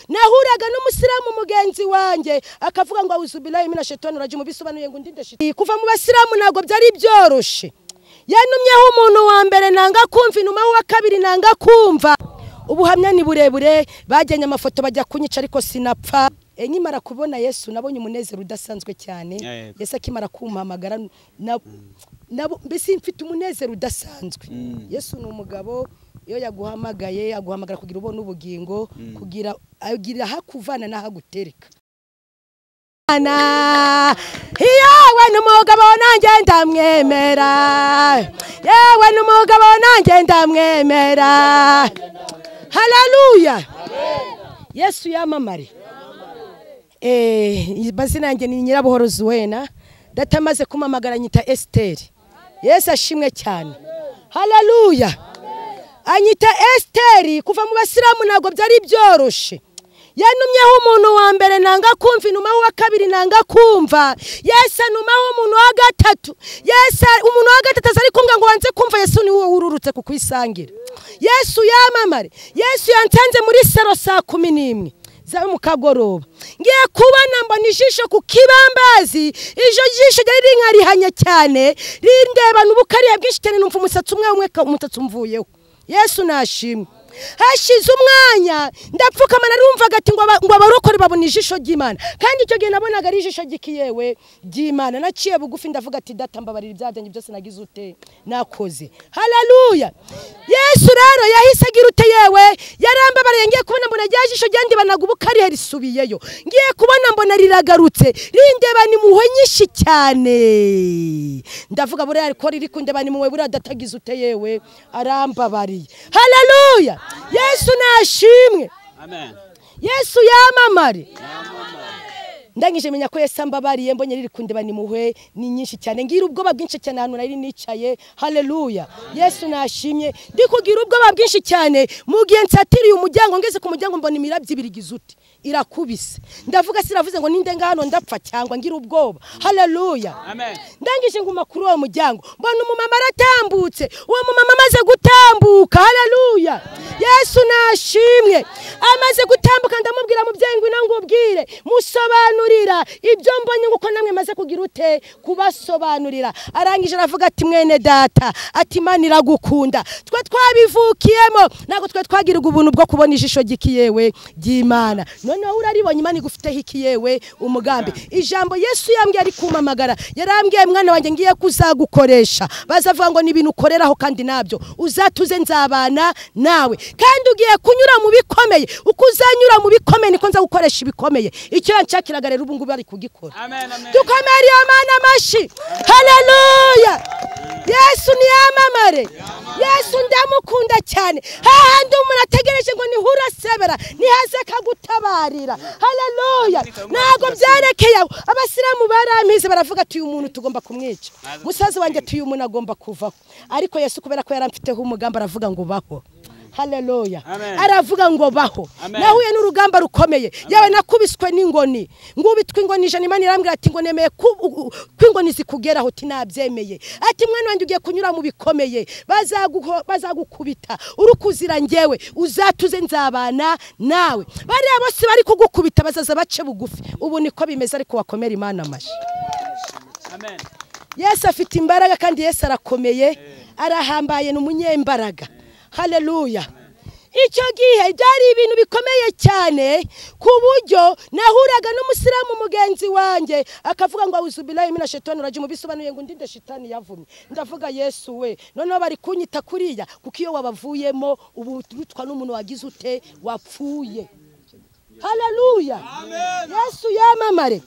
nahuraga n'umusiramu mugenzi wanjye akavuga ngo auzubillahi mina shaitani rajim bisobanuye ngo ndinde shitani kuva mu basiramu nago byari byoroshe yanumyeho umuntu wa mbere nanga kumva inuma wa kabiri nanga kumva ubuhamya ni burebure bagenye amafoto bajya kunyica ariko sinapfa nkimara kubona Yesu nabonye umunezero udasanzwe cyane Yesu akimara kumpamagara mbese mfite umunezero udasanzwe Yesu ni umugabo iyo yaguhamagaye aguhamagara kugira ubone ubugingo kugira agira hakuvana nahagutereka yewe n'umugabo nanjye ndamwemera yewe n'umugabo nanjye ndamwemera haleluya Yesu yamamare bazina yanjye ni Nyirabuhoro Zuwena datamaze kumamagara nyita Esteri Yesu ashimwe cyane haleluya anyita Esteri kuva mu basiramu nago byari byoroshe yanumyeho umuntu wa mbere nanga kumva inuma wa kabiri nanga kumva Yesu anumaho umuntu wa gatatu Yesu umuntu wa gatatu ari kumbwa ngo wanze kumva Yesu ni wowe ururutse kukwisangira Yesu yamamare Yesu yansanze muri sero saa 11 za mukagoroba ngiye kubona mbona ijisho ku kibambazi ijo jisho ryari rinkarihanye cyane rindeba n'ubukariye bwinshi cyane numva umusatsi umwe umutatsi umvuyeho Yesu nashimwe hashize umwanya ndapfukama narumvaga ati ngo abarokore babona ijisho ry'Imana kandi icyo gihe nabonaga ari ijisho gikiyewe ry'Imana naciye bugufi ndavuga ati data mbabarira ibyadanyi byose nagize ute nakoze haleluya Yesu rero yahise agira ute yewe yarambabariye ngiye kubona mbona ryajisho ryandi banagubukari herisubiyeyo ngiye kubona mbona riragarutse rindeba ni muhwe nyinshi cyane ndavuga bure ariko riri kundeba ni muhwe bura datagize ute yewe arambabariye haleluya Yesu nashimwe amen Yesu yamamare ndangije menya ko Yesu ambabariye mbonye riri kundeba ni muhwe ni nyinshi cyane ngira ubwoba bwinshi cyane hano nari nicaye haleluya Yesu nashimye ndikugira ubwoba bwinshi cyane mugiye nsatiriye umuryango ngeze ku muryango mbona imirabyi birigize ute irakubise ndavuga siravuze ngo ninde ngano ndapfa cyangwa ngira ubwoba haleluya amen ndangije nguma kuri uwo muryango mbona umumama aratambutse uwo mumama amaze gutambuka haleluya Yesu nashimwe amaze gutambuka ndamubwira mubyeyi ngo nangubwire musobanurira ibyo mbonye nguko namwe maze kugira ute kubasobanurira arangije aravuga ati mwene data ati Imana iragukunda twe twabivukiyemo nago twe twagirwa ubuntu bwo kubona ijisho gikiyewe ry'Imana none uraribonye Imana igufiteho ikiyewe umugambi ijambo Yesu yambwiye ari kumamagara yarambwiye mwana wanjye ngiye kuzagukoresha bazavuga ngo ni ibintu ukoreraho kandi nabyo uzatuze nzabana nawe kandi ugiye kunyura mu bikomeye uko uzanyura mu bikomeye niko nza gukoresha ibikomeye icyo yanshakiraga rero ubu ngubu ari kugikora dukomere Imana amashi haleluya Yesu ni yamamare Yesu ndamukunda cyane hahandi umuntu ategereje ngo nihura sebera nihaze kagutabarira haleluya nago byarekeye abasiramu barampize baravuga ati uyu muntu tugomba kumwica musazi wanjye ati uyu muntu agomba kuvaho ariko Yesu kubera ko yaramfiteho umugambi aravuga ngo baho haleluya aravuga ngo baho nahuye n'urugamba rukomeye yawe nakubiswe n'ingoni ngubitwe ingoni ijana Imana irambwira ati ngo nemeye kwingoni zikugeraho tinabyemeye ati mwana wanjye ugiye kunyura mu bikomeye bazagukubita urukuzira ngewe uzatuze nzabana nawe bari bose bari kugukubita bazaza bace bugufi ubu niko bimeze ariko wakomera Imana amashi amen Yesu afite imbaraga kandi Yesu arakomeye arahambaye n'umunyembaraga haleluya icyo gihe byari ibintu bikomeye cyane ku buryo nahuraga n'umusiramu mugenzi wanjye akavuga ngo auzubillahi mina shaitani rajim bisobanuye ngo ndinde shitani yavumye ndavuga Yesu we none bari kunyita kuriya kuko iyo wabavuyemo ubu rutwa n'umuntu wagize ute wapfuye haleluya Yesu yamamare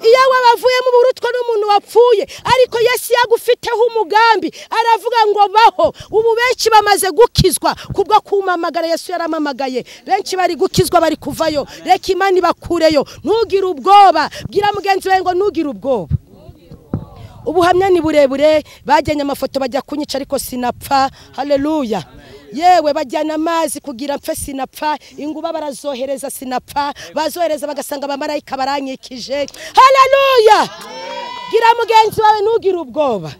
iyo wabavuye mu burutwa n'umuntu wapfuye ariko Yesu yagufiteho umugambi aravuga ngo baho ubu benshi bamaze gukizwa kubwo kumamagara Yesu yaramamagaye benshi bari gukizwa bari kuvayo reka Imana bakureyo ntugire ubwoba bwira mugenzi wawe ngo ntugire ubwoba ubuhamya ni burebure bagenye amafoto bajya kunyica ariko sinapfa haleluya yewe bajyana amazi kugira mpfe sinapfa inguba barazohereza sinapfa bazohereza bagasanga abamarayika baranyikije haleluya gira mugenzi wawe ntugire ubwoba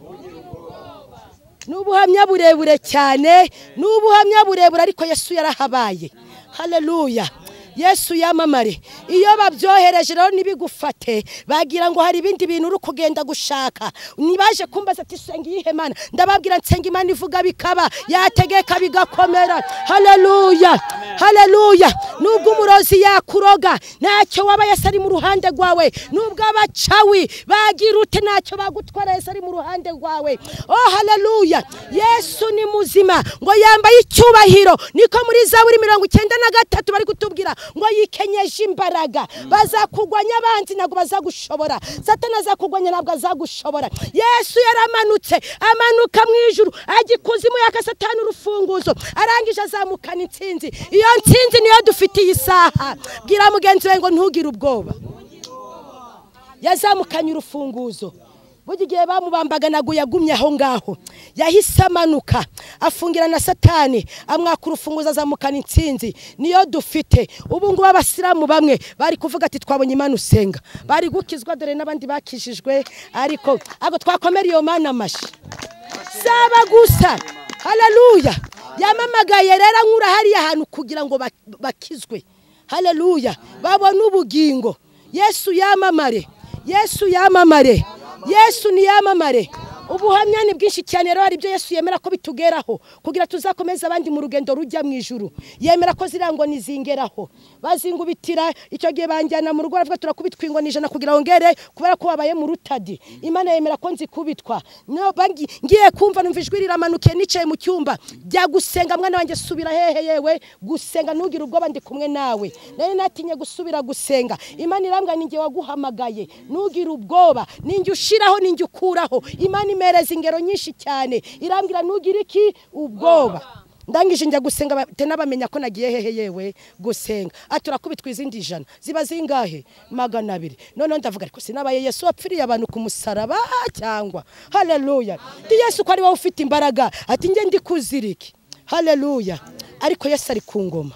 n'ubuhamya burebure cyane n'ubuhamya burebure ariko Yesu yarahabaye haleluya Yesu yamamare. Iyo babyohereje rero nibigufate bagira ngo hari ibindi bintu uri kugenda gushaka. Nibaje kumbaza ati senga yihe Mana, ndababwira nsenga Imana ivuga bikaba, yategeka bigakomera. Haleluya, haleluya. Nubwo umurozi yakuroga ntacyo waba Yesu ari mu ruhande rwawe. Nubwo abacawi bagira ute ntacyo bagutwara Yesu ari mu ruhande rwawe. Oh haleluya. Yesu ni muzima ngo yambaye icyubahiro. Niko muri Zaburi 93 bari kutubwira ngo yikenyeje imbaraga. Bazakugwanya abanzi ntabwo bazagushobora. Satani azakugwanya ntabwo azagushobora. Yesu yaramanutse, amanuka mu ijuru, agikuzimu yaka Satani urufunguzo, arangije azamukana intsinzi. Iyo ntsinzi niyo dufitiye isaha. Bwira mugenzi we ngo ntugire ubwoba. Yazamukanye urufunguzo. Bugiye bamubambaga naguye agumye aho ngaho. Yahise amanuka afungira na Satani, amwaka urufunguzo azamukana intsinzi. Niyo dufite. Ubu ngubu abasiramu bamwe bari kuvuga ati twabonye Imana usenga. Bari gukizwa dore n'abandi bakishijwe, ariko ago twakomera iyo Mana amashi. Saba gusa. Haleluya. Yamamagaye rero nkura hari ahantu kugira ngo bakizwe. Haleluya. Babona ubugingo. Yesu yamamare. Yesu yamamare. Yesu ni yamamare. Ubuhamya ni bwinshi cyane rero ari byo Yesu yemera ko bitugeraho kugira tuzakomeza abandi mu rugendo rujya mu ijuru. Yemera ko zirango nizingeraho. Bazingubitira icyo gihe banjyana mu rugo aravuga turakubitwa ingo nijana kugira ngo ngere kubera ko wabaye mu rutadi. Imana yemera ko nzikubitwa. No ngiye kumva numva ijwi riramanukiye nicaye mu cyumba. Bya gusenga mwana wanjye subira hehe yewe gusenga ntugire ubwoba ndi kumwe nawe. Nari natinye gusubira gusenga. Imana irambwa ninjye waguhamagaye. Ntugire ubwoba. Ninjye ushiraho ninjye ukuraho. Imana imereza ingero nyinshi cyane. Irambwira ntugire iki ubwoba. Ndangije njya gusenga tenabamenya ko nagiye hehe yewe gusenga. Aturakubitwa izindi ijana. Ziba zingahe? 200. None ndavuga ariko sinabaye Yesu wapfiriye abantu ku musaraba cyangwa. Haleluya. Ndi Yesu ko ari wowe ufite imbaraga. Ati nge ndi kuziriki. Haleluya. Ariko Yesu ari ku ngoma.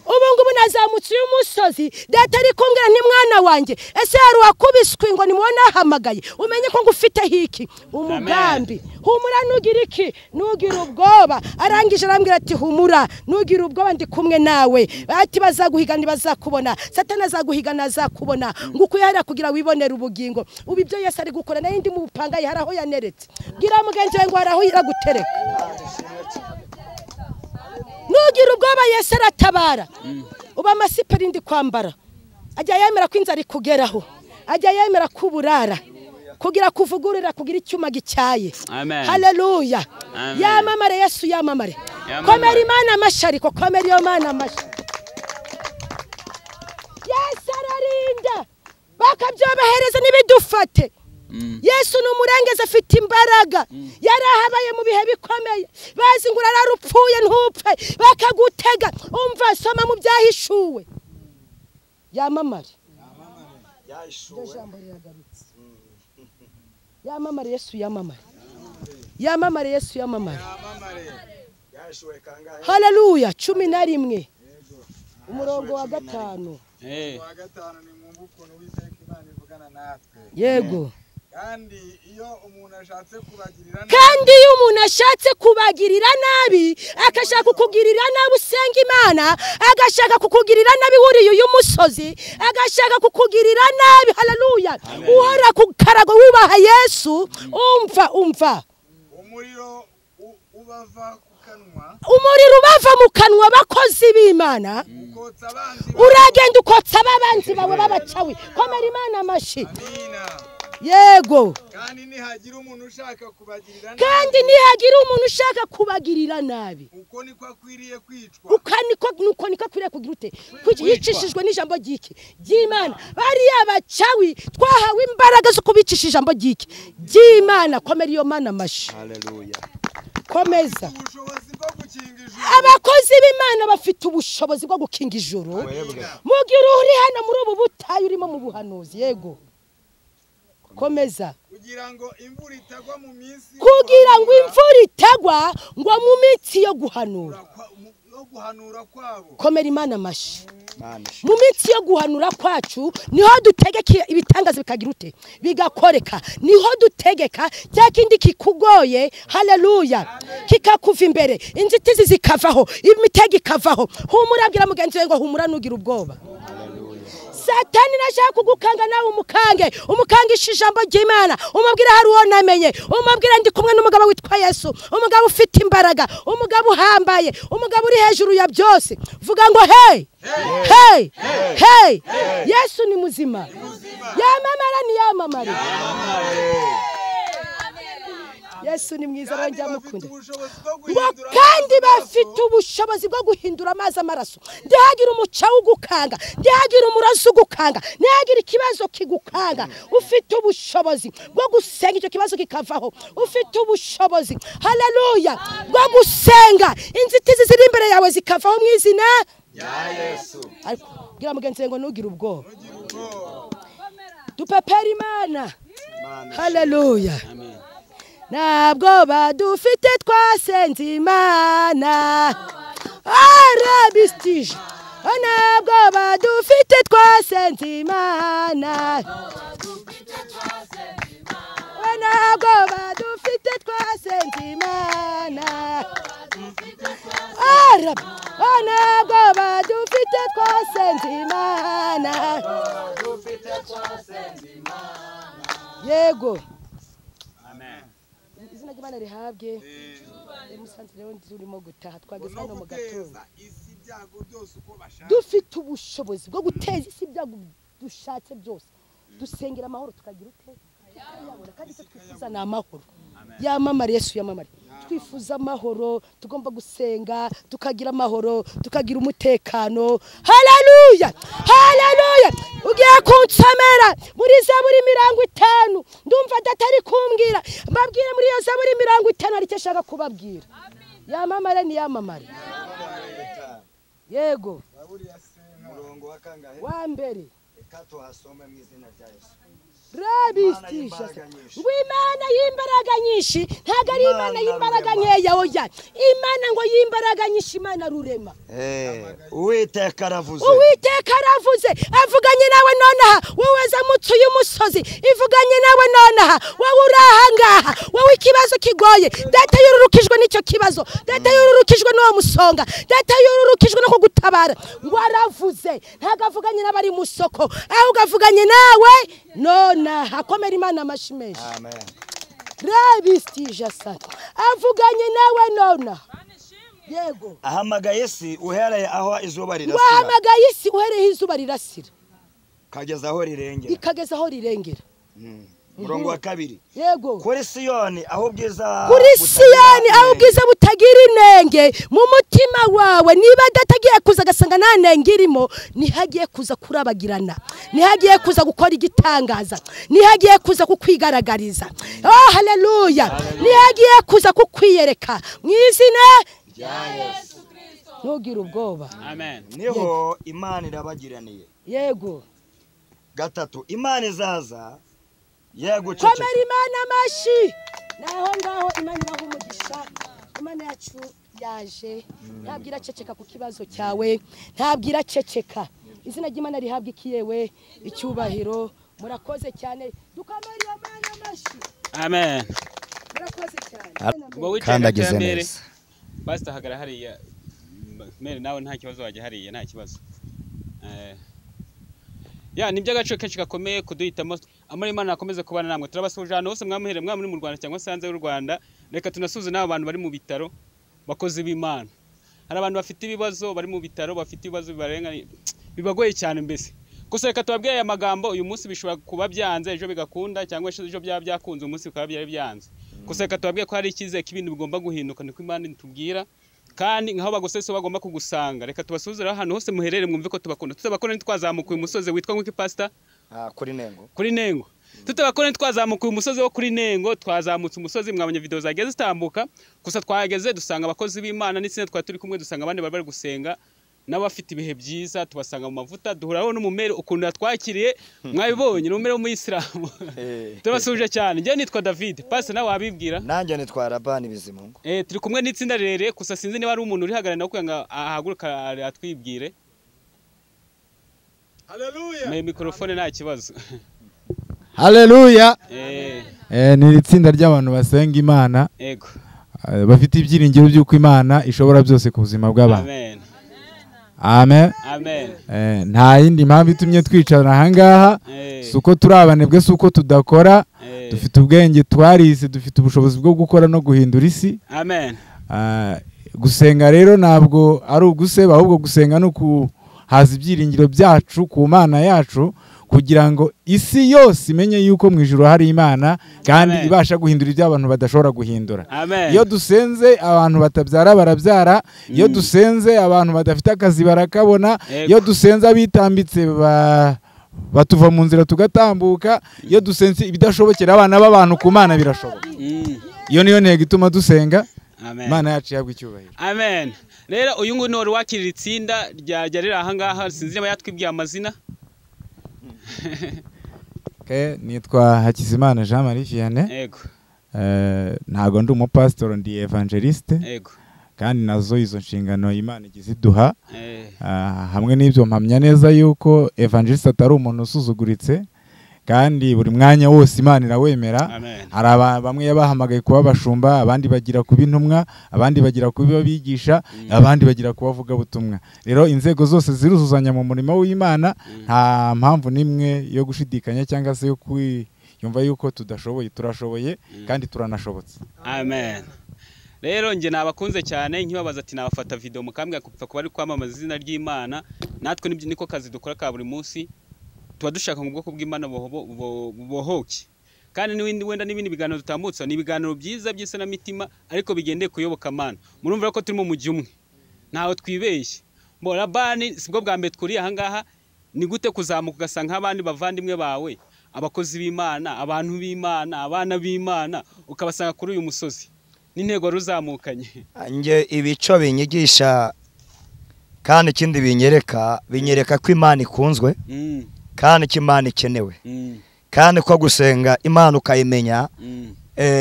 Ubu ngubu nazamutse uyu musozi data ari kumbwira nti mwana wanjye ese yari wakubiswe ngo nimubona ahamagaye umenye ko ngufite hiki umugambi. Humura ntugire iki ntugire ubwoba. Arangije arambwira ati humura ntugire ubwoba ndi kumwe nawe. Ati bazaguhiga ntibazakubona, Satani azaguhiga azakubona nguko yari kugira wibonera ubugingo. Ubu ibyo Yesu ari gukora nayo ndi mu bupangaye haraho yaneretse. Bwira mugenzi we ngo haraho iragutereka. Ntugire ubwoba Yesu aratabara. Uba amasiperi ndi kwambara ajya yemera ko inzara ikugeraho, ajya yemera kuburara kugira kuvugurira kugira icyuma gicyaye. Haleluya. Yamamare Yesu yamamare. Komera Imana amashari ko komera iyo Mana amashari. Yesu ararinda bakabyobahereza nibidufate. Yesu numurengeze afite imbaraga. Yarahabaye mu bihe bikomeye. Bazi ngura rarupfuye ntupfe bakagutega. Umva soma mu byahishuwe. Yamamare. Yamamare Yesu yamamare. Yamamare Yesu yamamare. Haleluya. 11 umurongo wa 5. Wa 5 ni mwumva ukuntu Uwiteka Imana ivugana natwe. Yego. Kandi iyo umuntu ashatse kubagirira nabi akashaka kukugirira nabi usenga Imana, agashaka kukugirira nabi wuriye uyu musozi, agashaka kukugirira nabi. Haleluya. Uhora kukarago wubaha Yesu. Umva umuriro ubava umuriro ubava mu kanwa abakozi b'Imana. Uragenda ukotsa ababanzi bawe babacawi. Komera Imana amashi. Yego. Kandi nihagira umuntu ushaka kubagirira nabi. Uko niko akwiriye kwicwa. Uko niko akwiriye kugira ute? Yicishijwe n'ijambo ry'iki ry'Imana. Bari abacawi twahawe imbaraga zo kubicisha ijambo ry'iki ry'Imana. Komera iyo Mana amashi. Haleluya. Komeza. Abakozi b'Imana bafite ubushobozi bwo gukinga ijuru. Mugira uri hano muri ubu butayu urimo mu buhanuzi. Yego. Komeza. Kugira ngo imvura itagwa mu minsi ngo mu minsi yo guhanura. komera Imana amashi. Mu minsi yo guhanura kwacu niho dutegeka ibitangaza bikagira ute bigakoreka, niho dutegeka cya kindi kikugoye, haleluya, kikakuva imbere, inzitizi zikavaho, imitego ikavaho. Humura, abwira mugenzi we ngo humura nugira ubwoba. Satani nashaka kugukanga nawe umukangisha ijambo ry'Imana, umubwira hari uwo namenye, umubwira ndi kumwe n'umugabo witwa Yesu, umugabo ufite imbaraga, umugabo uhambaye, umugabo uri hejuru ya byose. Vuga ngo hey, hey, hey, Yesu ni muzima, yamamara ni yamamare. Yesu ni mwiza, banjya mukunda. Ngo kandi bafite ubushobozi bwo guhindura amazi amaraso. Ndihagira umuca ugukanga, ndihagira umurazo ugukanga, ndihagira ikibazo kigukanga. Ufite ubushobozi bwo gusenga icyo kibazo kikavaho. Ufite ubushobozi, haleluya, bwo gusenga inzitizi ziri imbere yawe zikavaho mu izina rya Yesu. Ariko gira mugenzi ngo nugira ubwoba. Dupepera Imana, haleluya. Ntabwo badufite twasenze Imana, arabistije. Ntabwo badufite twasenze Imana, ntabwo badufite twasenze Imana, ntabwo badufite twasenze Imana. Yego. Izina ry'Imana rihabwe. Musanze rero ndurimo gutaha, twageze hano mu gatondo. Dufite ubushobozi bwo guteza isi ibyago dushatse byose. Dusengera amahoro tukagira ute? Kandi twifuza na amahoro. Yamamare Yesu, yamamare. Twifuza amahoro, tugomba gusenga, tukagira amahoro, tukagira umutekano. Haleluya, haleluya. Ugiye kunsomera muri Zaburi 50, ndumva datari kumbwira, mbabwire muri iyo Zaburi 50 ari cyashaka kubabwira. Yamamare ni yamamare. Yego. Murongo wa kangahe? Wa mbere. Ekato hasome mu izina rya Yesu. Rabistisha. Imana y'imbaraga nyinshi, ntago ari Imana y'imbaraga nkeya oya. Imana ngo y'imbaraga nyinshi, Imana rurema. Uwiteka aravuze. Uwiteka aravuze, avuganye nawe nonaha, wowe zamutse uyu musozi, ivuganye nawe nonaha, wowe urahangaha, wowe ikibazo kigoye, data yururukijwe n'icyo kibazo, data yururukijwe n'uwo musonga, data yururukijwe no kugutabara. Ngo aravuze, ntago avuganye n'abari mu soko, ahubwo avuganye nawe nonaha. Komera Imana amashimeshi. Amen. Rabistije sata, avuganye nawe nonaha. Yego. Ahamagaye isi uhereye aho izuba rirasira. Wahamagaye isi uhereye izuba rirasira. Kageza aho rirengera. Ikageza aho rirengera. Murongo wa kabiri. Yego. Kuri Siyoni aho bwiza. Kuri Siyoni aho bwiza butagira inenge, mu mutima wawe niba datagiye kuza gasanga nta nenge irimo, nihagiye kuza kurabagirana, nihagiye kuza gukora igitangaza, nihagiye kuza kukwigaragariza. Oh haleluya. Nihagiye kuza kukwiyereka mu izina rya Yesu Kristo. Ntugire ubwoba. Amen. Niho Imana irabagiraniye. Yego. Gatatu, Imana izaza. Yego cece. Komera Imana amashi. Naho ngaho Imana ibaha umugisha. Imana yacu yaje. Ntabwira ceceka ku kibazo cyawe, ntabwira ceceka. Izina ry'Imana rihabwa ikiyewe icyubahiro. Murakoze cyane. Dukomere Imana amashi. Amen. Murakoze cyane. Kandagize neza. Pastor hagara hariya. Mere nawe nta kibazo wajya hariya, nta kibazo. Ya nibyo agace kenshi gakomeye kuduhitamo. Amara Imana akomeze kubana namwe. Turabasuje hano hose mwamuhere mwamwe muri mu Rwanda cyangwa sanze y'u Rwanda. Reka tunasuze n'abo bantu bari mu bitaro bakoze b'Imana. Hari abantu bafite ibibazo bari mu bitaro, bafite ibibazo bibarenga bibagoye cyane mbese. Gusa reka tubabwiye aya magambo, uyu munsi bishobora kuba byanze, ejo bigakunda cyangwa ejo byaba byakunze, umunsi bikaba byari byanze. Gusa reka tubabwiye ko hari ikize k'ibintu bigomba guhinduka, niko Imana itubwira. Kandi nkaho bagusese bagomba kugusanga. Reka tubasuzira ahantu hose muherere mwumve ko tubakunda. Tutabakora ntitwazamuka uyu musozi witwa nk'iki Pastor? Kuri Nengo. Kuri Nengo. Tutabakora ntitwazamuka uyu musozi wo kuri Nengo, twazamutse umusozi mwabonye video zageze zitambuka. Gusa twahageze dusanga abakozi b'Imana n'itsine twari turi kumwe, dusanga abandi bari gusenga. n'abafite ibihe byiza tubasanga mu mavuta duhuraho n'umumere ukuntu yatwakiriye mwabibonye n'umumere w'umuyisilamu turabasuje cyane njye nitwa David pasi nawe wabibwira nanjye nitwa Rabani Bizimungu turi kumwe n'itsinda rirerire gusa sinzi niba ari umuntu uri hagarara no kwanga ahaguruka atwibwire haleluya me mikrofone nta kibazo haleluya ni itsinda ry'abantu basenga Imana yego bafite ibyiringiro by'uko Imana ishobora byose ku buzima bw'abantu amen amen nta yindi mpamvu itumye twicara aha ngaha suko turi abanebwe suko tudakora dufite ubwenge twarize dufite ubushobozi bwo gukora no guhindura isi amen gusenga rero ntabwo ari uguseba ahubwo gusenga no kuhaza ibyiringiro byacu ku Mana yacu kugira ngo isi yose imenye yuko mu ijuru hari Imana kandi ibasha guhindura ibyo abantu badashobora guhindura. Iyo dusenze abantu batabyara barabyara, iyo dusenze abantu badafite akazi barakabona, iyo dusenze abitambitse batuva mu nzira tugatambuka, iyo dusenze ibidashobokera abana b'abantu ku Mana birashoboka. Iyo niyo ntego ituma dusenga. Imana yacu yabwa icyubahiro. Amen. Rero uyu nguyu ni wari wakirira itsinda rya rira aha ngaha sinzi niba yatwibwiye amazina. Nitwa Hakizimana Jean Marie Vianney. Yego. Ntago ndi umupastor ndi evangeliste. Yego. Kandi nazo izo nshingano Imana igize iduha. Hamwe n'ibyo mpamya neza yuko evangeliste atari umuntu usuzuguritse. Kandi buri mwanya wose Imana irawemera. Hari bamwe yabahamagaye kuba bashumba, abandi bagira kuba intumwa, abandi bagira kuba bigisha, abandi bagira kuba vuga butumwa. Rero inzego zose ziruzuzanya mu murimo w'Imana, nta mpamvu nimwe yo gushidikanya cyangwa se yo kwiyumva yuko tudashoboye. Turashoboye kandi turanashobotse. Amen. Rero nge nabakunze cyane nkibabaza ati nabafata video mukambwa kupfa kuba ari kwamamaza izina ry'Imana. Natwe niko kazi dukora ka buri munsi. Tuba dushaka mu bwoko bw'Imana bohoke kandi wenda n'ibindi biganiro dutambutsa ni ibiganiro byiza by'isa na mitima ariko bigendeye kuyoboka Mana. Murumva ko turimo mujyi umwe ntaho twibeshye. Rabani sibwo bwa mbere twuriye aha ngaha, ni gute kuzamuka ugasanga abandi bavandimwe bawe abakozi b'Imana, abantu b'Imana, abana b'Imana ukabasanga kuri uyu musozi n'intego ruzamukanye. Nge ibico binyigisha kandi ikindi binyereka ko Imana ikunzwe kandi ko Imana ikenewe kandi ko gusenga Imana ukayimenya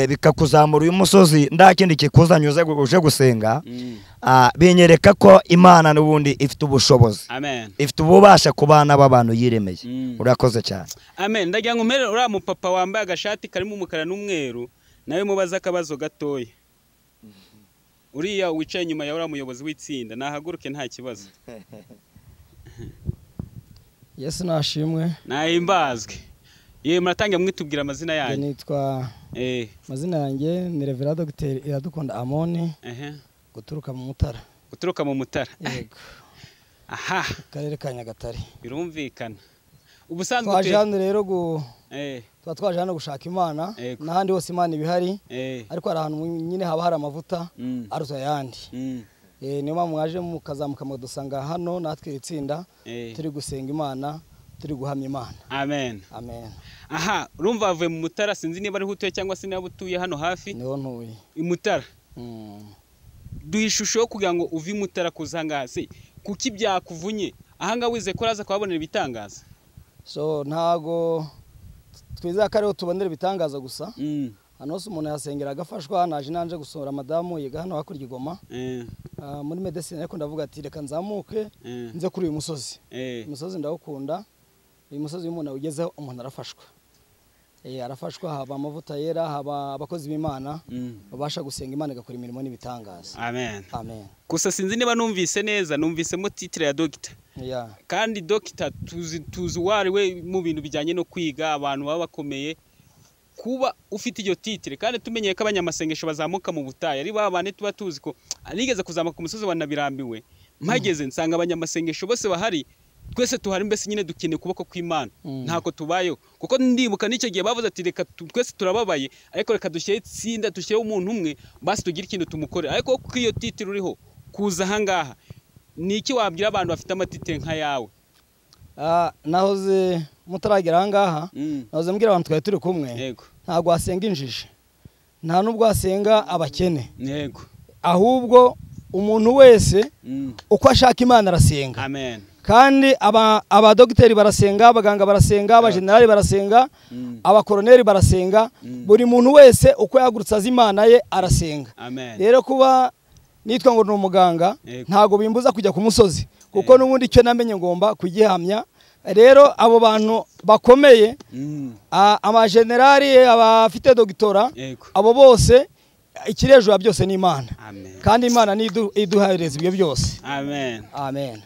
bikakuzamura uyu musozi nda kindi kikuzanye uje gusenga binyereka ko Imana n'ubundi ifite ubushobozi. Amen. Ifite ububasha ku bana b'abantu yiremeye. Urakoze cyane. Amen. Ndagira ngo mpere uriya mupapa wambaye agashati karimo umukara n'umweru nawe mubaza akabazo gatoya. Uriya wicaye nyuma ya uriya muyobozi w'itsinda nahaguruke nta kibazo. Yesu nashimwe. Nahimbazwe. Ye muratangira mwitubwira amazina yanyu. Nitwa amazina yanjye ni Reverend Dr. Iradukunda Amoni. Guturuka mu Mutara. Guturuka mu Mutara. Yego. Aha. Karere ka Nyagatare. Birumvikana. Ubusanzwe twaje hano rero twaje hano gushaka Imana n'ahandi hose Imana ibihari ariko hari ahantu nyine haba hari amavuta aruta ayandi. Niyo mpamvu mwaje mukazamuka mudusanga hano natwe itsinda turi gusenga Imana turi guhamya Imana. Amen. Amen. Aha, urumva bavuye mu Mutara sinzi niba ari hutuye cyangwa se niba utuye hano hafi. Niho ntuye. I Mutara. Duhishusho kugira ngo uvi Mutara kuzanga se kuki byakuvunye ahanga wize ko raza kwabonera ibitangaza. So ntago twizeye ko ariho tubonera ibitangaza gusa. Hano hose umuntu yasengera agafashwa naje nanje gusura madamu yiga hano hakurya Igoma muri medecine ariko ndavuga ati reka nzamuke nze kuri uyu musozi. Umusozi ndawukunda, uyu musozi umuntu ugezeho umuntu arafashwa. Arafashwa haba amavuta yera haba abakozi b'Imana babasha gusenga Imana igakora imirimo n'ibitangaza. Amen. Amen. Gusa sinzi niba numvise neza numvisemo titre ya Dr. Kandi Dr. tuzi wariwe mu bintu bijyanye no kwiga abantu baba bakomeye kuba ufite iyo titre kandi tumenyeye ko abanyamasengesho bazamuka mu butayi ari babane tuba tuzi ko anigeze kuzamuka ku musozi wanabirambiwe mpageze nsanga abanyamasengesho bose bahari twese tuhari mbese nyine dukeneye kuboko kw'Imana ntako tubayo kuko ndibuka n'icyo gihe bavuze ati reka twese turababaye ariko reka dushyire itsinda dushyire umuntu umwe basi tugira ikintu tumukore ariko kuko iyo titre uriho kuza aha ngaha niki wabwira abantu bafite amatitre nka yawe? Nahoze mutaragera aha ngaha nahoze mbwira abantu twari turi kumwe. Yego. Ntago wasenga injiji nta nubwo wasenga abakene. Yego. Ahubwo umuntu wese uko ashaka Imana arasenga. Amen. Kandi abadogiteri barasenga, abaganga barasenga, abajenerali barasenga, abakoroneri barasenga, buri muntu wese uko yagurutse azi Imana ye arasenga. Rero kuba nitwa ngo ni umuganga ntago bimbuza kujya ku musozi, kuko n'ubundi icyo namenye ngomba kugihamya. Rero abo bantu bakomeye, amajenerali, abafite dogitora, abo bose ikirejura byose ni Imana. Kandi Imana ni iduhereza ibyo byose. Amen. Amen.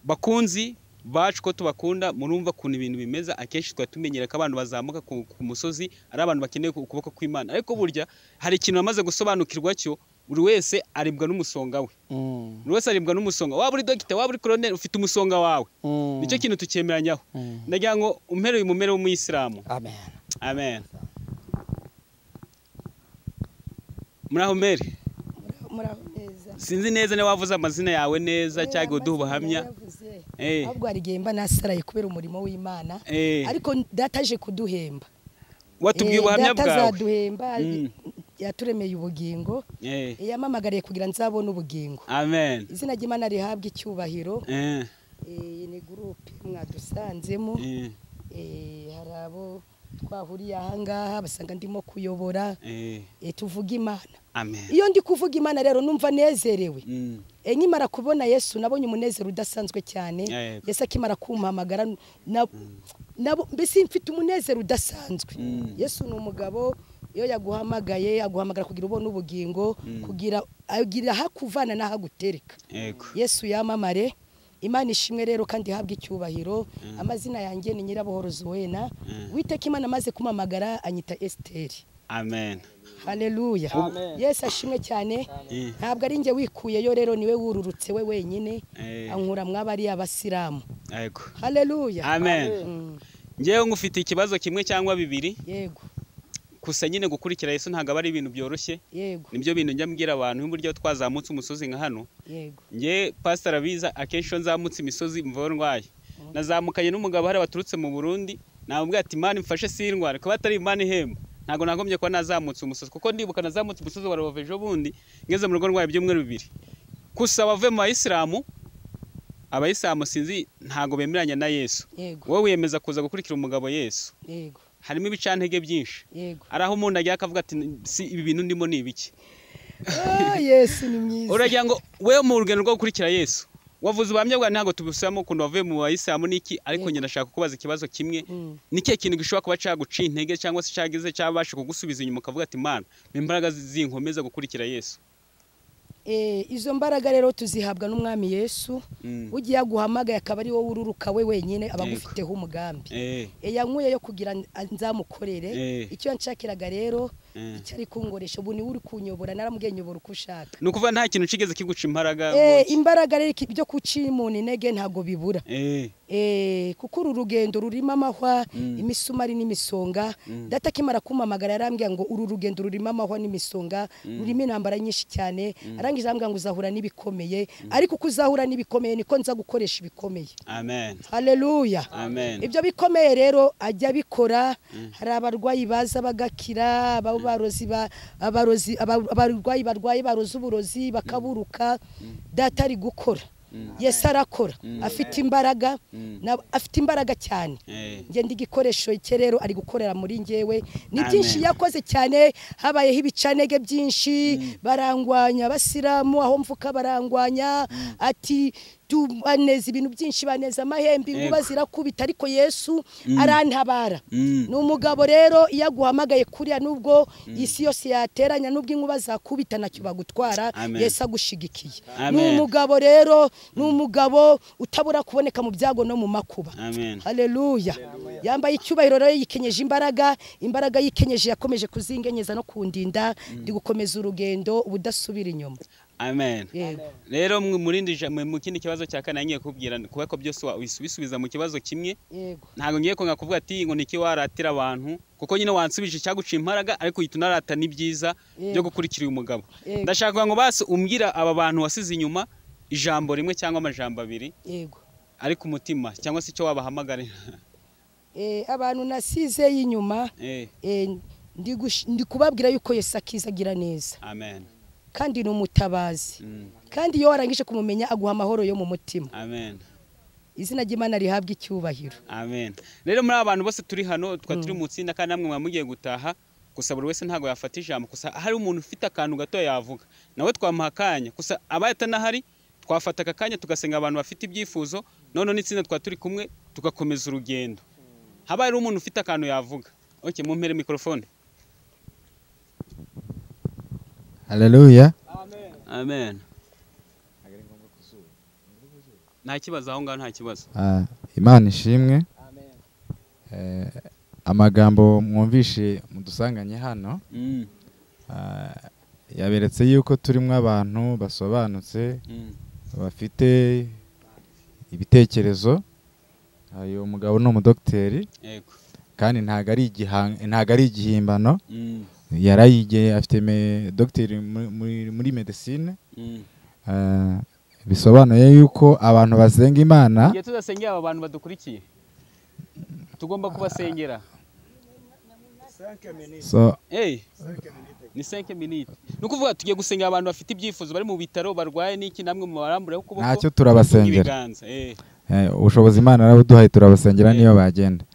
Bakunzi bacu ko tubakunda, murumva kuntu ibintu bimeza. Akenshi twa tumenyera ko abantu bazamuka ku musozi ari abantu bakeneye ukuboko kw'Imana, ariko burya hari ikintu bamaze gusobanukirwa cyo buri wese aribwa n'umusonga we. Buri wese aribwa n'umusonga. Waba uri dogita, waba uri koroneri, ufite umusonga wawe. Nicyo kintu tukemeranyaho. Ndagira ngo umpere uyu mumere w'umuyisilamu. Amen. Amen. Muraho mbere. Sinzi neza niba wavuze amazina yawe neza cyangwa uduha ubuhamya. Ahubwo hari igihe mba nasaraye kubera umurimo w'Imana, ariko dataje kuduhemba. Watubwiye ubuhamya bwawe. Datazaduhemba, yaturemeye ubugingo, yamamagariye kugira nzabone ubugingo. Amen. Izina ry'Imana rihabwa icyubahiro. Ni groupe mwadusanzemo, hari abo twahuriye ahangaha basanga ndimo kuyobora, tuvuga Imana. Amen. Iyo ndi kuvuga Imana rero numva nezerewe. Nkimara kubona Yesu nabonye umunezero udasanzwe cyane. Yesu akimara kumpamagara mbese mfite umunezero udasanzwe. Yesu ni umugabo, iyo yaguhamagaye aguhamagara kugira ubone ubugingo, kugira agira hakuvana n'ahagutereka. Yesu yamamare. Imana ishimwe rero kandi habwa icyubahiro. Amazina yanjye ni Nyirabuhoro Zuwena. Witeka Imana maze kumamagara anyita Esteri. Amen. Haleluya. Yesu ashimwe cyane. Ntabwo ari nge wikuyeyo rero, niwe wururutse we wenyine, ankura mwabari abasilamu. Yego. Haleluya. Amen. Ngewe ngufite ikibazo kimwe cyangwa bibiri. Yego. Gusa nyine gukurikira Yesu ntabwo ari ibintu byoroshye. Yego. Nibyo bintu njya mbwira abantu nk'uburyo twazamutse umusozi nka hano. Yego. Nge Pastor Abiza akenshi nzamutse imisozi mva ndwaye. Nazamukanye n'umugabo hari baturutse mu Burundi, namubwira ati Imana imfashe sindwara, kuba atari Imana ihemba. Ntago nagombye kuba nazamutse umusozi, kuko ndibuka nazamutse umusozi wa Rubavejo bundi ngeze mu rugo ndwaye by'umweru bibiri. Kusa bave mu Abayisilamu sinzi ntago bemeranya na Yesu. Wowe wiyemeza kuza gukurikira umugabo Yesu. Yego. Harimo ibicantege byinshi. Yego. Araho umuntu agiye akavuga ati si ibi bintu ndimo ni ibiki. Yesu ni mwiza. Uragira ngo wewe mu rugendo rwo gukurikira Yesu wavuze ubuhamya bwa ntago tubusamo kuno wavuye mu Bayisilamu niki, ariko njye ndashaka kubaza ikibazo kimwe. Niki kintu gishobora kuba cyaguca intege cyangwa se cyagize cyabasha kugusubiza inyuma ukavuga ati Mana imbaraga zinkomeza gukurikira Yesu? Izo mbaraga rero tuzihabwa n'umwami Yesu. Ugiye aguhamagaye akaba ari wowe ururuka we wenyine abagufiteho umugambi. Yankuye yo kugira nzamukorere icyo nshakiraga rero, icyo ari kungoresha ubu ni uri kunyobora, naramubwiye nyobora uko ushaka. Nukuva nta kintu cigeze kiguca imbaraga. Imbaraga rero byo kuca umuntu intege ntago bibura. Kuko uru rugendo rurimo amahwa, imisumari n'imisonga. Data akimara kumamagara yarambwiye ngo uru rugendo rurimo amahwa n'imisonga, rurimo intambara nyinshi cyane. Arangije ambwira ngo uzahura n'ibikomeye, ariko kuzahura n'ibikomeye niko nza gukoresha ibikomeye. Amen. Haleluya. Amen. Ibyo bikomeye rero ajya bikora. Hari abarwayi baza bagakira, abarwayi barwaye baroza uburozi bakaburuka. Data ari gukora. Yesu arakora, afite imbaraga, afite imbaraga cyane. Nge ndi igikoresho cye rero ari gukorera muri ngewe. Ni byinshi yakoze cyane, habayeho ibicanege byinshi, barangwanya Abasilamu, aho mvuka barangwanya, ati tubaneza ibintu byinshi, baneza amahembe, inkuba zirakubita, ariko Yesu arantabara. Ni umugabo rero iyo aguhamagaye kuriya, nubwo isi yose yateranya, nubwo inkuba zakubita nacyo bagutwara, Yesu agushigikiye. Ni umugabo rero, ni umugabo utabura kuboneka mu byago no mu makuba. Haleluya. Yambaye icyubahiro rero, yikenyeje imbaraga yikenyeje, yakomeje kuzingenyeza no kundinda, ndi gukomeza urugendo ubudasubira inyuma. Amen. Rero murindi mu kindi kibazo cya kane ngiye kubwira kuba ko byose wisubiza mu kibazo kimwe. Ntago ngiye ko ngakuvuga ati ngo niki waratira abantu, kuko nyine wansubije cyaguca imbaraga, ariko yitunarata ni byiza byo gukurikira uyu mugabo. Ndashaka ngo basi umbwira aba bantu wasize inyuma ijambo rimwe cyangwa amajambo abiri. Ariko umutima cyangwa se icyo wabahamagarira. Abantu nasize y'inyuma, ndi kubabwira yuko Yesu akizagira neza. Amen. Kandi ni umutabazi, kandi iyo warangije kumumenya aguha amahoro yo mu mutima. Amen. Izina ry'Imana rihabwa icyubahiro. Amen. Rero muri abantu bose turi hano turi mu tsinda kandi namwe mwamugiye gutaha gusa buri wese ntago yafata ijambo gusa hari umuntu ufite akantu gato yavuga nawe twamuha akanya gusa abayata nahari twafata akanya tugasenga abantu bafite ibyifuzo none n'itsinda turi kumwe tugakomeza urugendo. Haba hari umuntu ufite akantu yavuga. Okay, mumpere mikrofone. Haleluya. Amen. Amen. Nta kibazo aho ngaho nta kibazo. Imana ishimwe. Amen. Amagambo mwumvishe mudusanganye hano yaberetse yuko turimo abantu basobanutse bafite ibitekerezo. Uyu mugabo ni umudokiteri kandi ntago ari igihimbano. Yarayigeye afite docteur muri medicine. Bisobanuye yuko abantu basenga Imana. Igihe tuzasengera aba bantu badukurikiye tugomba kubasengera. So ni 5 minutes. Nukuvuga tugiye gusengera abantu bafite ibyifuzo bari mu bitaro barwaye n'iki namwe mu barambure ukuboko. Ntacyo turabasengera. Ubushobozi Imana arabuduhaye turabasengera niyo bagenda.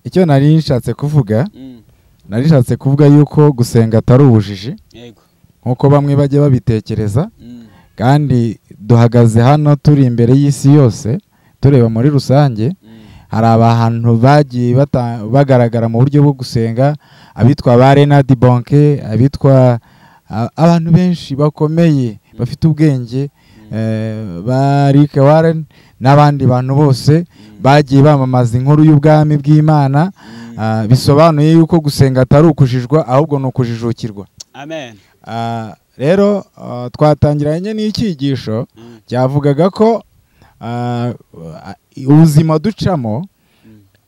Icyo nari nshatse kuvuga yuko gusenga atari ubujiji nkuko bamwe bajye babitekereza kandi duhagaze hano turi imbere y'isi yose tureba muri rusange. Hari abantu bagiye bagaragara mu buryo bwo gusenga abitwa ba Renard Bonke abitwa abantu benshi bakomeye bafite ubwenge ba Rick Warren n'abandi bantu bose bagiye bamamaza inkuru y'ubwami bw'Imana. Bisobanuye yuko gusenga atari ukujijwa ahubwo no kujijukirwa. Amen. Rero twatangiranye n'icyigisho cyavugaga ko ubuzima ducamo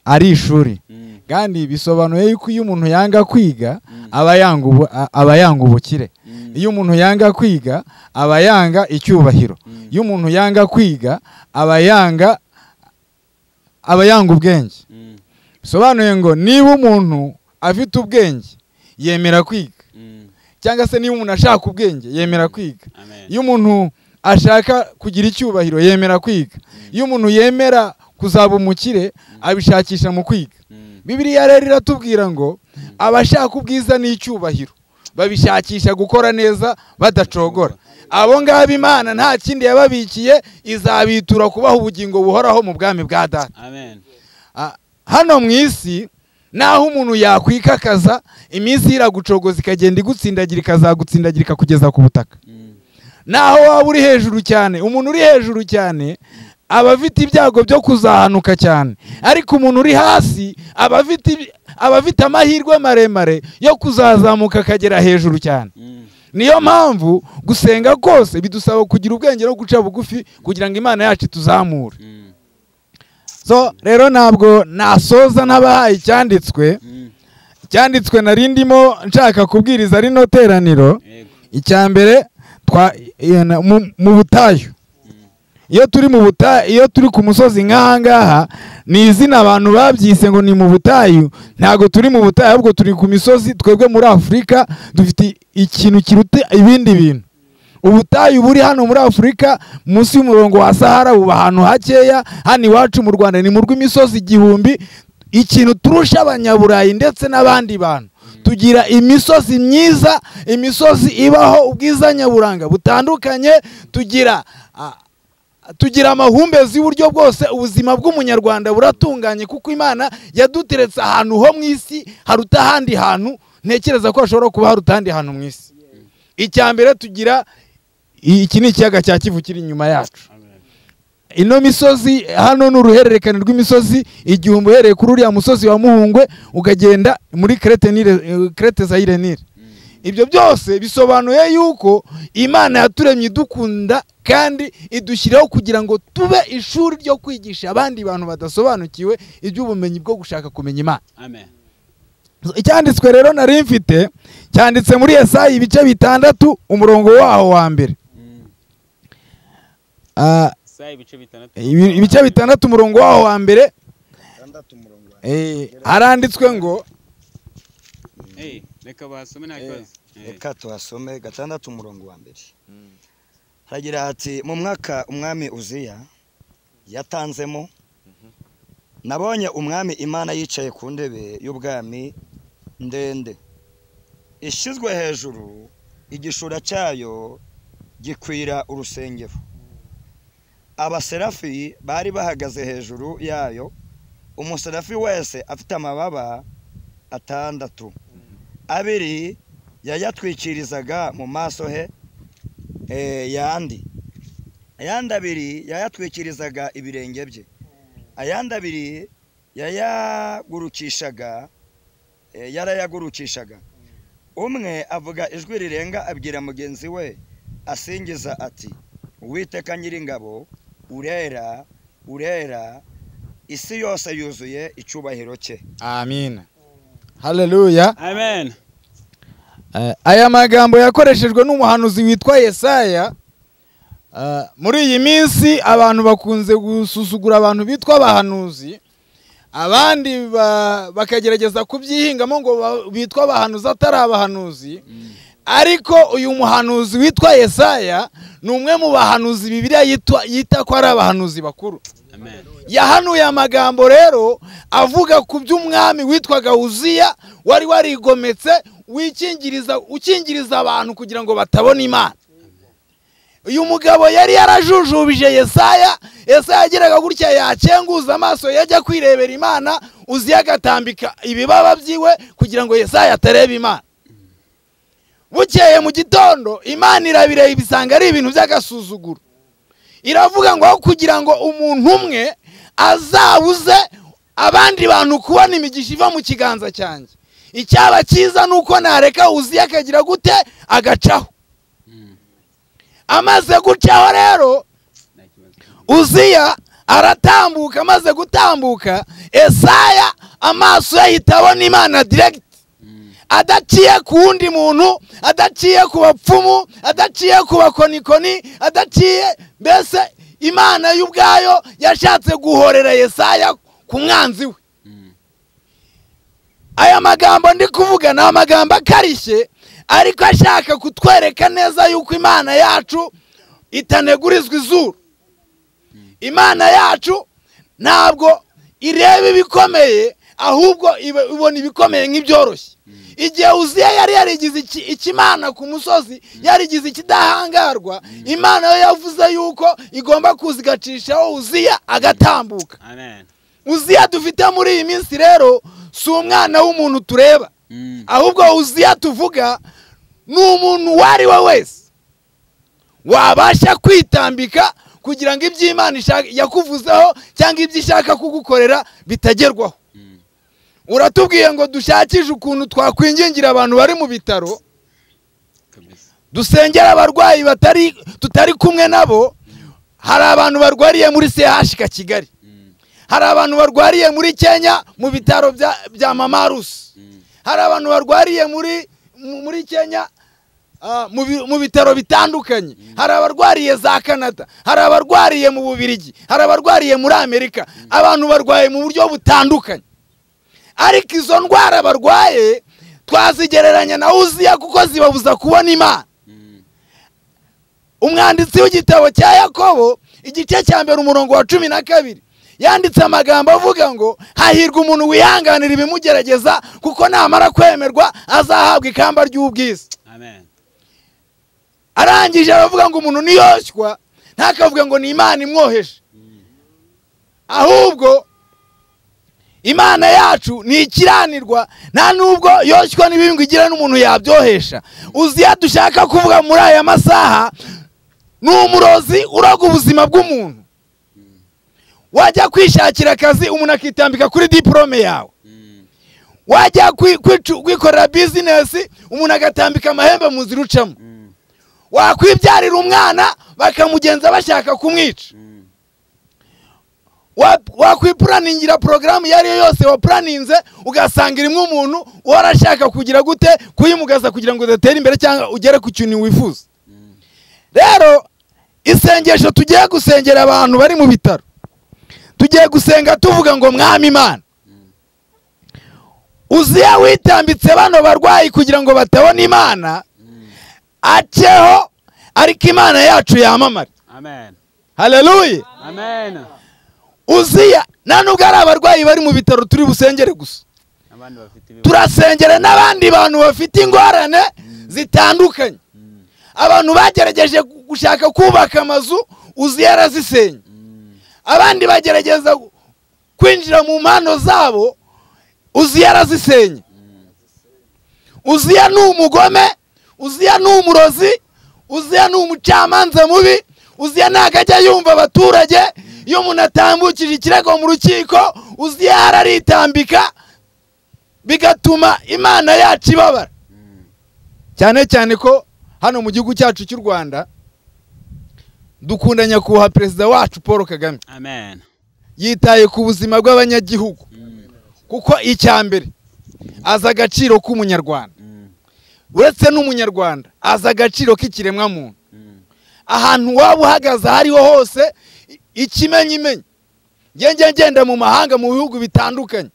ari ishuri kandi bisobanuye yuko iyo umuntu yanga kwiga aba yanga ubukire. Iyo umuntu yanga kwiga aba yanga icyubahiro. Iyo umuntu yanga kwiga aba yanga ubwenge. Bisobanuye ngo niba umuntu afite ubwenge yemera kwiga cyangwa se niba umuntu ashaka ubwenge yemera kwiga. Iyo umuntu ashaka kugira icyubahiro yemera kwiga. Iyo umuntu yemera kuzaba umukire abishakisha mu kwiga. Bibiliya rero iratubwira ngo abashaka ubwiza n'icyubahiro babishakisha gukora neza badacogora. Abo ngabo Imana nta kindi yababikiye izabitura kubaha ubugingo buhoraho mu bwami bwa Data. Amen. Hano mu isi naho umuntu yakwikakaza iminsi iragucogoza ikagenda igutsindagira ikazagutsindagirika kugeza ku butaka. Naho waba uri hejuru cyane, umuntu uri hejuru cyane aba afite ibyago byo kuzahanuka cyane, ariko umuntu uri hasi aba afite amahirwe maremare yo kuzazamuka akagera hejuru cyane. Niyo mpamvu gusenga kose bidusaba kugira ubwenge no guca bugufi kugira ngo Imana yacu tuzamure. So rero ntabwo nasoza n'abahaye icyanditswe narindimo nshaka kubwiriza rino teraniro. Icyambere mu butayu. Iyo turi mu butayu, iyo turi ku musozi nk'ahangaha ni izina abantu babyise ngo ni mu butayu. Ntago turi mu butayu ahubwo turi ku misozi. Twebwe muri Afurika dufite ikintu kiruta ibindi bintu. Ubutayu buri hano muri Afurika munsi y'umurongo wa Sahara buba ahantu hakeya. Hano iwacu mu Rwanda ni mu rw'imisozi igihumbi. Ikintu turusha abanyaburayi ndetse n'abandi bantu, tugira imisozi myiza, imisozi ibaho ubwiza nyaburanga butandukanye. Tugira amahumbezi y'uburyo bwose. Ubuzima bw'umunyarwanda buratunganye kuko Imana yaduteretse ahantu ho mu isi haruta ahandi hantu. Ntekereza ko hashobora kuba haruta ahandi hantu mu isi. Icyambere tugira iki ni ikiyaga cya Kivu kiri inyuma yacu. Ino misozi hano n'uruhererekane rw'imisozi igihumbi uhereye kuri uriya musozi wa Muhungwe ukagenda muri Crete Zaire Nile. Ibyo byose bisobanuye yuko Imana yaturemye idukunda kandi idushyiraho kugira ngo tube ishuri ryo kwigisha abandi bantu badasobanukiwe iby'ubumenyi bwo gushaka kumenya Imana. Amen. Icyanditswe rero nari mfite cyanditse muri Yesaya ibice 6 umurongo waho wa mbere. Ibice 6 umurongo waho wa mbere haranditswe ngo reka basome nta kibazo. Reka tuhasome 6 umurongo wa mbere. haragira ati mu mwaka umwami Uziya yatanzemo nabonye umwami Imana yicaye ku ndebe y'ubwami ndende ishyizwe hejuru igishura cyayo gikwira urusengero abaserafi bari bahagaze hejuru yayo umuserafi wese afite amababa 6 abiri yayatwikirizaga mu maso he ayandi abiri yayatwikirizaga ibirenge bye ayandi abiri yarayagurukishaga umwe avuga ijwi rirenga abwira mugenzi we asingiza ati Uwiteka Nyiringabo urera urera isi yose yuzuye icubahiro cye. Amen. Haleluya. Amen. Aya magambo yakoreshejwe n'umuhanuzi witwa Yesaya. Muri iyi minsi abantu bakunze gusuzugura abantu bitwa abahanuzi, abandi bakagerageza kubyihingamo ngo bitwa abahanuzi atari abahanuzi. Ariko uyu muhanuzi witwa Yesaya ni umwe mu bahanuzi Bibiliya yita ko ari abahanuzi bakuru. Amen. Yahanuye amagambo rero avuga ku by'umwami witwaga Uziya wari warigometse ukingiriza abantu kugira ngo batabona Imana. Uyu mugabo yari yarajujubije Yesaya yageraga gutya yacenguza amaso yajya kwirebera Imana, Uziya agatambika ibibaba byiwe kugira ngo Yesaya atareba Imana. Bukeye mu gitondo Imana irabireba ibisanga ari ibintu by'agasuzuguro. Iravuga ngo kugira ngo umuntu umwe azabuze abandi bantu kubona imigisha iva mu kiganza cyanjye, icyaba cyiza nuko nareka Uziya akagira gute agacaho. Amaze gucaho rero Uziya aratambuka, amaze gutambuka Yesaya amaso yahita abona Imana direct, adaciye ku wundi muntu, adaciye ku bapfumu, adaciye ku bakonikoni, adaciye mbese Imana y'ubwayo yashatse guhorera Yesaya ku mwanzi we. Aya magambo ndi kuvuga ni amagambo akarishye, ariko ashaka kutwereka neza yuko Imana yacu itanegurizwa izuru. Imana yacu ntabwo ireba ibikomeye, ahubwo ibona ibikomeye nk'ibyoroshye. Igihe Uziya yari yarigize ikimana ku musozi, yarigize ikidahangarwa, Imana yo yavuze yuko igomba kuzigacishaho Uziya agatambuka. Amen. Uziya dufite muri iyi minsi rero si umwana w'umuntu tureba, ahubwo Uziya tuvuga ni umuntu wari we wese wabasha kwitambika kugira ngo iby'Imana yakuvuzeho cyangwa ibyo ishaka kugukorera bitagerwaho. Uratubwiye ngo dushakije ukuntu twakwingingira abantu bari mu bitaro, dusengera abarwayi tutari kumwe nabo. Hari abantu barwariye muri CHK Kigali, hari abantu barwariye muri Kenya mu bitaro bya Mama Rusi, hari abantu barwariye muri Kenya mu bitaro bitandukanye, hari abarwariye za Canada, hari abarwariye mu Bubiligi, hari abarwariye muri Amerika. Abantu barwaye mu buryo butandukanye, ariko izo ndwara barwaye twazigereranya na Uziya kuko zibabuza kubona Imana. Umwanditsi w'igitabo cya Yakobo igice cya 1 umurongo wa 12 yanditse amagambo avuga ngo hahirwa umuntu wihanganira ibimugerageza kuko namara kwemerwa azahabwa ikamba ry'ubwiza. Amen. Arangije aravuga ngo umuntu niyoshywa ntakavuga ngo ni Imana imwoheje, ahubwo Imana yacu ni ikiranirwa, nta nubwo yoshywa n'ibintu igira n'umuntu yabyohesha. Uziya dushaka kuvuga muri aya masaha ni umurozi uraga ubuzima bw'umuntu. Wajya kwishakira akazi umuntu akitambika kuri diplome yawe, wajya kwikorera business umuntu agatambika amahembe mu nzira ucamo, wakwibyarira umwana bakamugenza bashaka kumwica, wakwipuraningira porogaramu iyo ari yo yose wapuraninze ugasanga irimo umuntu warashaka kugira gute kuyimugaza kugira ngo udatere imbere cyangwa ugere ku kintu wifuza. Rero isengesho tugiye gusengera abantu bari mu bitaro, tugiye gusenga tuvuga ngo Mwami Imana, Uziya witambitse bano barwayi kugira ngo batabona Imana, aceho ariko imana yacu yamamare. Amen. Haleluya. Amen. Uziya nta nubwo ari abarwayi bari mu bitaro turi busengere gusa, Abandi bafite ibibazo. turasengera n'abandi bantu bafite ingorane zitandukanye. Abantu bagerageje gushaka kubaka amazu, Uziya yarazisenya. Abandi bagerageza kwinjira mu mpano zabo, Uziya yarazisenya. Uziya ni umugome, Uziya ni umurozi, Uziya ni umucamanza mubi. Uziya ntabwo ajya yumva abaturage. Iyo umuntu atambukije ikirego mu rukiko, Uziya araritambika, bigatuma Imana yacu ibabara. Cyane cyane ko hano mu gihugu cyacu cy'u Rwanda dukunda nyakubahwa perezida wacu Paul Kagame. Amen. Yitaye ku buzima bw'abanyagihugu, kuko icya mbere azi agaciro k'umunyarwanda. Uretse n'umunyarwanda azi agaciro k'ikiremwa muntu. Ahantu waba uhagaze hariho hose, ikimenyimenyi. Ngenda mu mahanga mu bihugu bitandukanye,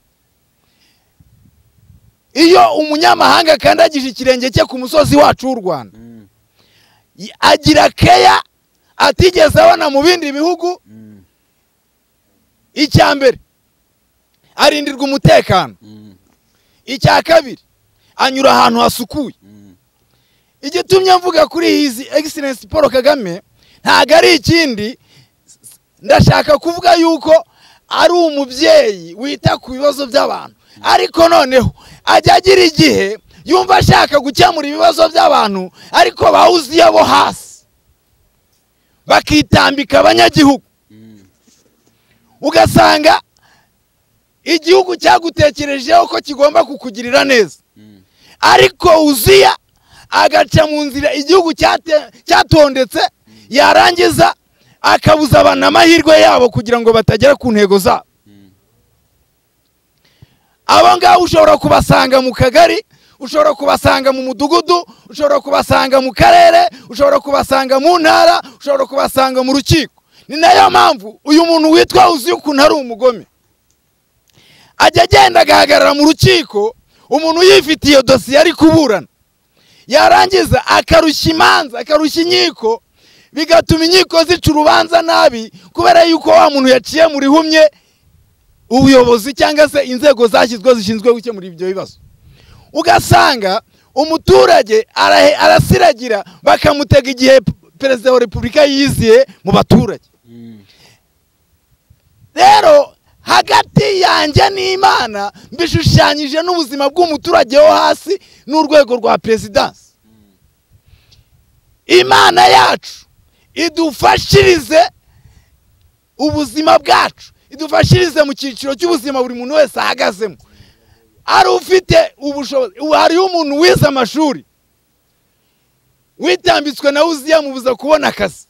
iyo umunyamahanga akandagije ikirenge cye ku musozi wacu w'u Rwanda, agira keya atigeze abona mu bindi bihugu. Icya mbere arindirwa umutekano. Icya kabiri anyura ahantu hasukuye. Igitumye mvuga kuri His Excellency Paul Kagame ntago ari ikindi, ndashaka kuvuga yuko ari umubyeyi wita ku bibazo by'abantu, ariko noneho ajya agira igihe yumva ashaka gukemura ibibazo by'abantu, ariko bawuziye bo hasi bakitambika abanyagihugu. Ugasanga igihugu cyagutekerejeho ko kigomba kukugirira neza, ariko Uziya agaca mu nzira igihugu cyatondetse, yarangiza akabuza abantu amahirwe yabo kugira ngo batagera ku ntego zabo. Abo ngabo ushobora kubasanga mu kagari, ushobora kubasanga mu mudugudu, ushobora kubasanga mu karere, ushobora kubasanga mu ntara, ushobora kubasanga mu rukiko. Ni nayo mpamvu uyu muntu witwa Uziya ukuntu ari umugome, ajya agenda agahagarara mu rukiko, umuntu yifitiye dosiye ari kuburana, yarangiza akarushya imanza, akarushya inkiko, bigatuma inkiko zica urubanza nabi, kubera yuko wa muntu yaciye muri humye ubuyobozi cyangwa se inzego zashyizwe zishinzwe gukemura ibyo bibazo. Ugasanga umuturage arasiragira, bakamutega igihe perezida wa repubulika yiziye mu baturage. Rero hagati yanjye n'Imana mbishushanyije n'ubuzima bw'umuturage wo hasi n'urwego rwa perezidansi. Imana yacu idufashirize ubuzima bwacu, idufashirize mu cyiciro cy'ubuzima buri muntu wese ahagazemo. Ari ufite ubushobozi, hariho umuntu wize amashuri witambitswe na Uziya mubuza kubona akazi.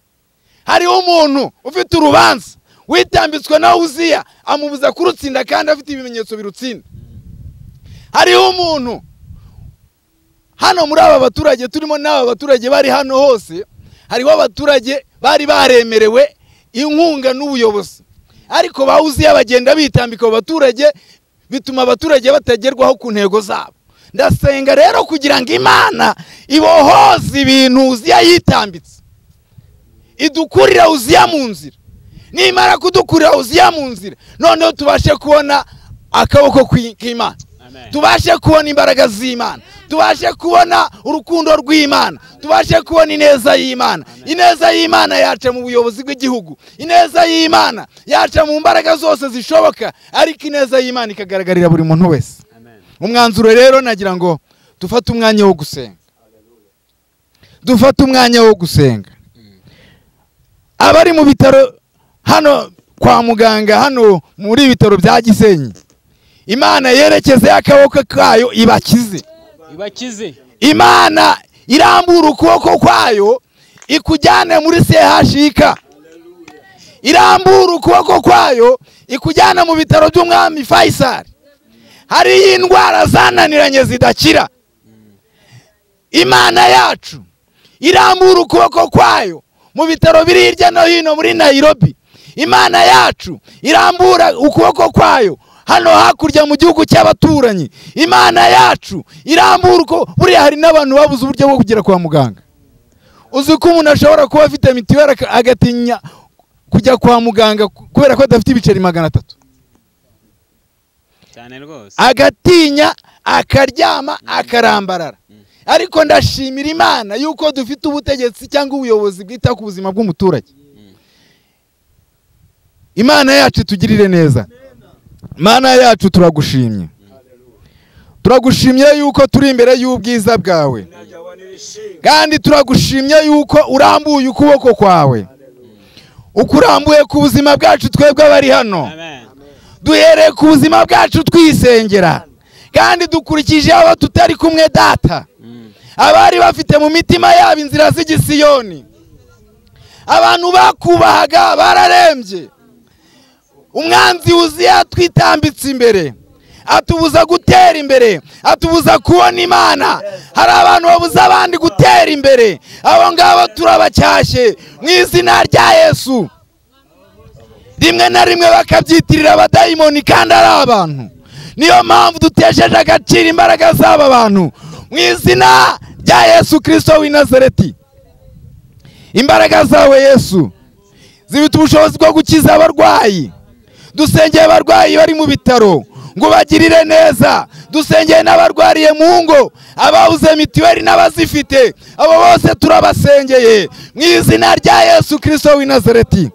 Hariho umuntu ufite urubanza witambitswe na Uziya amubuza kurutsinda kandi afite ibimenyetso birutsinda. Hariho umuntu hano muri aba baturage turimo, n'aba baturage bari hano hose, hariho abaturage bari baremerewe inkunga n'ubuyobozi, ariko ba Uziya bagenda bitambika abaturage, bituma abaturage batagerwaho ku ntego zabo. Ndasenga rero kugira ngo Imana ibohoze ibintu Uziya yitambitse, idukurira Uziya mu nzira. Nimara kudukurira Uziya mu nzira, noneho tubashe kubona akaboko k'Imana, tubashe kubona imbaraga z'Imana, tubashe kubona urukundo rw'Imana, tubashe kubona ineza y'Imana. Ineza y'Imana yaca mu buyobozi bw'igihugu, ineza y'Imana yaca mu mbaraga zose zishoboka, ariko ineza y'Imana ikagaragarira buri muntu wese. Umwanzuro rero nagira ngo dufate umwanya wo gusenga, dufate umwanya wo gusenga. Abari mu bitaro hano kwa muganga, hano muri ibitaro bya Gisenyi, Imana yerekeze akaboko kayo ibakize, Ibakize. Imana irambura ukuboko kwayo ikujyane muri CHK, irambura ukuboko kwayo ikujyana mu bitaro by'umwami Faisal. Hari indwara zananiranye zidakira, Imana yacu irambura ukuboko kwayo mu bitaro biri hirya no hino muri Nairobi. Imana yacu irambura ukuboko kwayo hano hakurya mu gihugu cy'abaturanyi. Imana yacu irambura uko buriya hari n'abantu babuze uburyo bwo kugera kwa muganga. uzi ko umuntu ashobora kuba afite mitiweli agatinya kujya kwa muganga kubera ko adafite ibiceri 300 cyane rwose, agatinya akaryama akarambarara. Ariko ndashimira Imana yuko dufite ubutegetsi cyangwa ubuyobozi bwita ku buzima bw'umuturage. Imana yacu tugirire neza. Imana yacu turagushimye, turagushimye yuko turi imbere y'ubwiza bwawe, kandi turagushimye yuko urambuye ukuboko kwawe, ukurambuye ku buzima bwacu twebwe bari hano. Duhereye ku buzima bwacu twisengera, kandi dukurikije abo tutari kumwe data, abari bafite mu mitima yabo inzira z'igisiyoni, abantu bakubahaga bararembye. Umwanzi uzi atwitambitse imbere, atubuza gutera imbere, atubuza kubona Imana. Hari abantu babuza abandi gutera imbere, abo ngabo turabacyashye mu izina rya Yesu. Rimwe na rimwe bakabyitirira abadayimoni kandi ari abantu. Niyo mpamvu dutesheje agaciro imbaraga z'aba bantu mu izina rya Yesu Kristo w'i Nazareti. Imbaraga zawe Yesu zibita ubushobozi bwo gukiza abarwayi. Dusengeye abarwayi bari mu bitaro ngo bagirire neza, dusengeye n'abarwariye mu ngo, ababuze mitiweli n'abazifite, abo bose turabasengeye mu izina rya Yesu Kristo w'i Nazareti.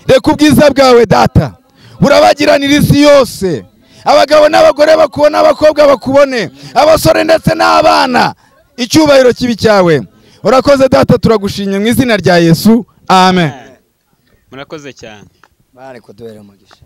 Reka ubwiza bwawe data burabagiranira isi yose, abagabo n'abagore bakubona, abakobwa bakubone, abasore ndetse n'abana. Icyubahiro kibi cyawe. Urakoze data, turagushimye mu izina rya Yesu, amen. Murakoze cyane. Bari kuduhera umugisha.